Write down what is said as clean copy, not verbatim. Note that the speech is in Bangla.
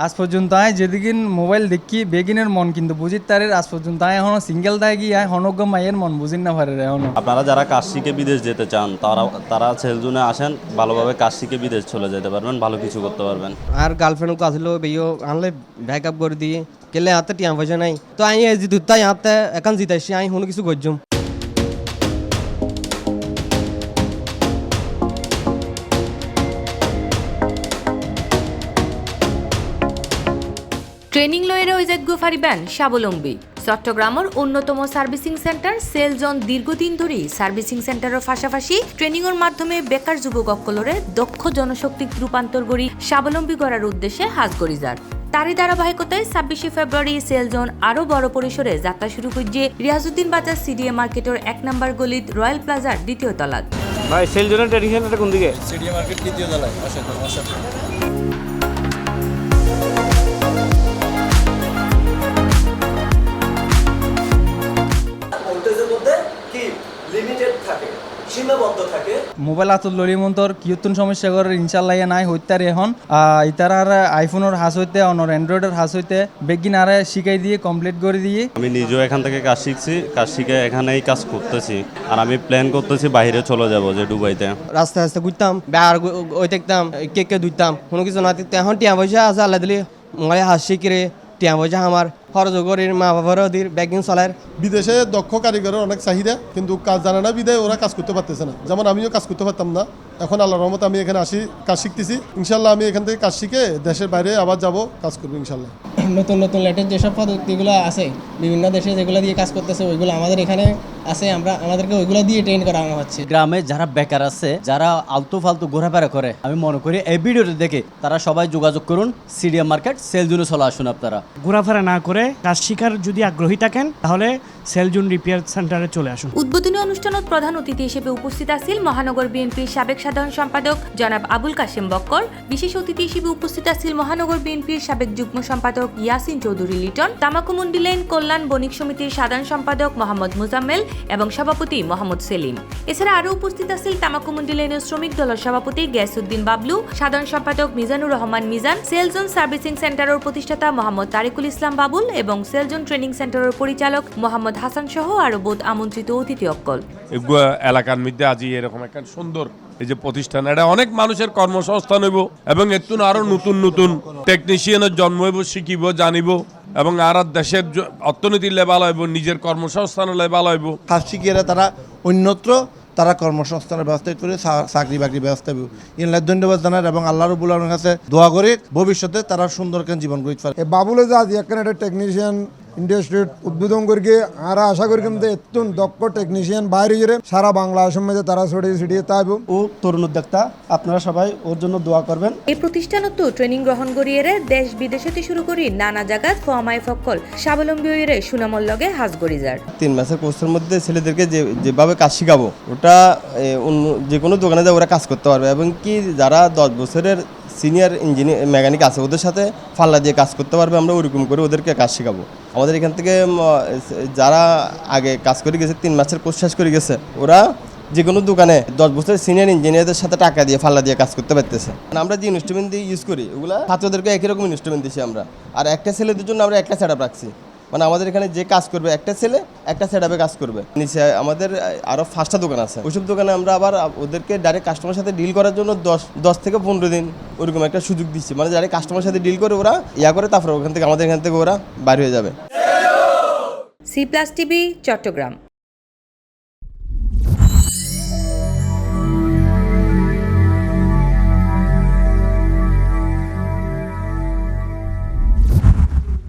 আজ পর্যন্ত আয় যেদিন মোবাইল দেখি বেগিনের মন কিন্তু বুঝির তারের আজ পর্যন্ত আয় এখনো সিঙ্গেল দায় গিয়ে আয় হনজ্ঞ মাইয়ের মন বুঝির না পারে এখনো। আপনারা যারা কাজ শিখে বিদেশ যেতে চান তারা সেলজুনে আসেন, ভালোভাবে কাজ শিখে বিদেশ চলে যেতে পারবেন, ভালো কিছু করতে পারবেন। আর গার্লফ্রেন্ড আসলো বেইও আনলে ব্যাকআপ করে দিয়ে কেলে হাতে টিয়া পয়সা নাই তো আই জিতু তাই হাতে এখন জিতাইছি আই কোনো কিছু করছুম। ট্রেনিং লয়ের ওইজাগ্য ফারিবেন স্বাবলম্বী চট্টগ্রামের অন্যতম সার্ভিসিং সেন্টার সেলজন দীর্ঘদিন ধরেই সার্ভিসিং সেন্টারের পাশাপাশি ট্রেনিংয়ের মাধ্যমে বেকার যুবক অকলরে দক্ষ জনশক্তি রূপান্তর করি স্বাবলম্বী করার উদ্দেশ্যে হাজ করি যার। তারই ধারাবাহিকতায় 26 ফেব্রুয়ারি সেলজন আরও বড় পরিসরে যাত্রা শুরু করছে রিয়াজউদ্দিন বাজার সিডিএ মার্কেটের 1 নম্বর গলিত রয়্যাল প্লাজার 2য় তলাত। ভাই সেলজনের ট্রেনিং সেন্টারটা কোন দিকে? সিডিএ মার্কেট 3য় তলায়। মোবাইল আতুল লরিমন্তর কিয়তুন সমস্যা করে ইনশাল্লাহ নাই হইতার এখন ইতার আর আইফোনের হাস হইতে অনর অ্যান্ড্রয়েডের হাস হইতে বেগিন আর শিখাই দিয়ে কমপ্লিট করে দিয়ে আমি নিজেও এখান থেকে কাজ শিখছি, কাজ শিখে এখানেই কাজ করতেছি। আর আমি প্ল্যান করতেছি বাইরে চলে যাব, যে দুবাইতে। রাস্তা রাস্তা ঘুরতাম বেড়ার ওই দেখতাম কেক ধুইতাম কোনো কিছু না দিতে এখন টিয়া পয়সা আছে আল্লাহ দিলে মোবাইলে হাস শিখরে টিয়া পয়সা আমার খরচ করে মা বাবার ওদের ব্যাগিং চলার। বিদেশে দক্ষ কারিগরের অনেক চাহিদা, কিন্তু কাজ জানে না বিদায় ওরা কাজ করতে পারতেছে না। যেমন আমিও কাজ করতে পারতাম না, এখন আল্লাহর রহমতে আমি এখানে আসি, কাজ শিখতেছি। ইনশাল্লাহ আমি এখান থেকে কাজ শিখে দেশের বাইরে আবার যাব, কাজ করবো ইনশাল্লাহ। নতুন নতুন লেটেস্ট যেসব পদ্ধতিগুলো আছে বিভিন্ন দেশে যেগুলো দিয়ে কাজ করতেছে ওইগুলো আমাদের এখানে আছে, আমাদেরকে ওইগুলো দিয়ে ট্রেন করানো হচ্ছে। গ্রামে যারা বেকার আছে, যারা আলতু ফালতু ঘোরাফেরা করে, আমি মনে করি এই ভিডিওটা দেখে তারা সবাই যোগাযোগ করুন সিডিএ মার্কেট সেলজুনে চলে আসুন। আপনারা ঘোরাফেরা না করে কাজ শিখার যদি আগ্রহী থাকেন তাহলে সেলজুন রিপেয়ার সেন্টারে চলে আসুন। উদ্বোধনী অনুষ্ঠানত প্রধান অতিথি হিসেবে উপস্থিত আছেন মহানগর বিএনপির সাবেক সাধারণ সম্পাদক জনাব আবুল কাশেম বক্কর। বিশেষ অতিথি হিসেবে উপস্থিত আছেন মহানগর বিএনপির সাবেক যুগ্ম সম্পাদক ইয়াসিন চৌধুরী লিটন, তামাকুমুন্ডি লেন কল্যাণ বণিক সমিতির সাধারণ সম্পাদক মোহাম্মদ মুজাম্মেল এবং সভাপতি মোহাম্মদ সেলিম। এছাড়া আরও উপস্থিত আছেন তামাকুমুন্ডি লেনের শ্রমিক দলের সভাপতি গিয়াসউদ্দিন বাবলু, সাধারণ সম্পাদক মিজানুর রহমান মিজান, সেলজন সার্ভিসিং সেন্টারের প্রতিষ্ঠাতা মোহাম্মদ তারিকুল ইসলাম বাবুল এবং সেলজন ট্রেনিং সেন্টারের পরিচালক মোহাম্মদ হাসান সহ আরো বোধ আমন্ত্রিত অতিথি অক্কল। এলাকার মধ্যে আজই এরকম একটা সুন্দর এই যে প্রতিষ্ঠান, এটা অনেক মানুষের কর্মসংস্থান হইব এবং এর আরো নতুন নতুন টেকনিশিয়ানের জন্ম হইব, শিখিব, জানিব এবং আর দেশের অর্থনীতির লেভেল হইব, নিজের কর্মসংস্থানের লেভেল হইব। কাজ শিখিয়ে তারা অন্যত্র তারা কর্মসংস্থানের ব্যবস্থা করে চাকরি বাকরি ব্যবস্থা ইনলাই ধন্যবাদ জানার এবং আল্লাহ রব্বুল আলামিনের কাছে দোয়া করে ভবিষ্যতে তারা সুন্দর জীবন গড়তে পারে। বাবুলে যা একটা টেকনিশিয়ান ইন্ডাস্ট্রির উদ্বোধন করি আর আশা করি কিন্তু এতন দক্ষ টেকনিশিয়ান বাইরে গিয়ে সারা বাংলা আসামে তারা ছড়িয়ে ছিটিয়ে তাইব। ও তরুণ উদ্যোক্তা, আপনারা সবাই ওর জন্য দোয়া করবেন। এই প্রতিষ্ঠানত ট্রেনিং গ্রহণ করিয়ে দেশ বিদেশে শুরু করি নানা জায়গাত ফমাই ফকল স্বাবলম্বী হয়ে সুনামর লগে হাজ গড়ি যার। 3 মাসের কোর্সের মধ্যে ছেলেদেরকে যেভাবে কাজ শিখাবো ওটা যে কোনো দোকানে যায় ওরা কাজ করতে পারবে এবং কি যারা 10 বছরের সিনিয়র ইঞ্জিনিয়ার মেকানিক আছে ওদের সাথে ফাল্লা দিয়ে কাজ করতে পারবে। আমরা ওরকম করে ওদেরকে কাজ শেখাবো। আমাদের এখান থেকে যারা আগে কাজ করে গেছে 3 মাসের কোর্স শেষ করে গেছে, ওরা যে কোনো দোকানে 10 বছরের সিনিয়র ইঞ্জিনিয়ারদের সাথে টাকা দিয়ে ফাল্লা দিয়ে কাজ করতে পারতেছে। আমরা যে ইনস্ট্রুমেন্ট দিয়ে ইউজ করি ওগুলা ছাত্রদেরকে একই রকম ইনস্ট্রুমেন্ট দিচ্ছি আমরা। আর একটা ছেলেদের জন্য আমরা একটা সেট আপ রাখছি, মানে আমাদের এখানে যে কাজ করবে একটা ছেলে একটা সেট আপে কাজ করবে। নিচে আমাদের আরও 5টা দোকান আছে, ওইসব দোকানে আমরা আবার ওদেরকে ডাইরেক্ট কাস্টমারের সাথে ডিল করার জন্য 10 থেকে 15 দিন ওরকম একটা সুযোগ দিচ্ছি। মানে যারা কাস্টমারের সাথে ডিল করে ওরা করে তারপরে ওখান থেকে আমাদের এখান থেকে ওরা বাইরে হয়ে যাবে। C plus TV, Chittagong.